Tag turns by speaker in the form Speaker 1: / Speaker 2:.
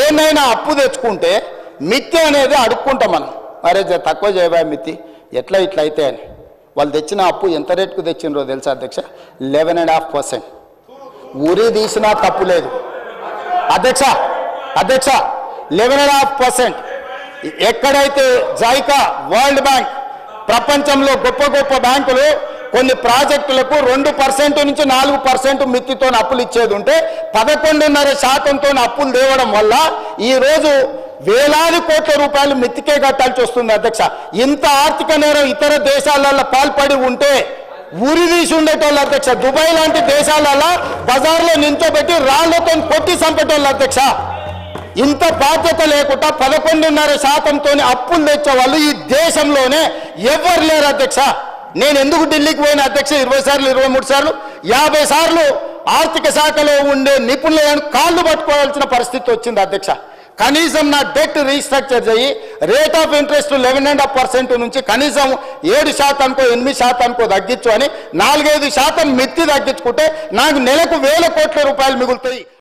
Speaker 1: ఏమైనా అప్పు తెచ్చుకుంటే మిత్తి అనేది అడుక్కుంటాం మనం, అరే తక్కువ చేయబోయే మిత్తి ఎట్లా ఇట్లా అయితే అని. వాళ్ళు తెచ్చిన అప్పు ఎంత రేటుకు తెచ్చినరో తెలుసా అధ్యక్ష? 11.5%. ఉరి తీసినా తప్పు లేదు అధ్యక్ష. 11.5%. ఎక్కడైతే జైకా, వరల్డ్ బ్యాంక్, ప్రపంచంలో గొప్ప గొప్ప బ్యాంకులు కొన్ని ప్రాజెక్టులకు 2% నుంచి 4% మిత్తితో అప్పులు ఇచ్చేది ఉంటే 11.5%తో అప్పులు తేవడం వల్ల ఈరోజు వేలాది కోట్ల రూపాయలు మిత్తికే కట్టాల్సి వస్తుంది అధ్యక్ష. ఇంత ఆర్థిక నేరం ఇతర దేశాలలో పాల్పడి ఉంటే ఉరి తీసి ఉండేటోళ్ళు అధ్యక్ష. దుబాయ్ లాంటి దేశాలలో బజార్లో నించోబెట్టి రాళ్లతో కొట్టి చంపేటోళ్ళు అధ్యక్ష. ఇంత బాధ్యత లేకుండా 11.5%తో అప్పులు తెచ్చే వాళ్ళు ఈ దేశంలోనే ఎవరు లేరు అధ్యక్ష. నేను ఎందుకు ఢిల్లీకి పోయిన అధ్యక్ష 20 సార్లు 23 సార్లు 50 సార్లు ఆర్థిక శాఖలో ఉండే నిపుణులను కాళ్ళు పట్టుకోవాల్సిన పరిస్థితి వచ్చింది అధ్యక్ష. కనీసం నా డెట్ రీస్ట్రక్చర్ చేయి, రేట్ ఆఫ్ ఇంట్రెస్ట్ 11.5% నుంచి కనీసం 7%కో 8%కో తగ్గించు అని 4-5% మిత్తి తగ్గించుకుంటే నాకు నెలకు 1000 కోట్ల రూపాయలు మిగులుతాయి.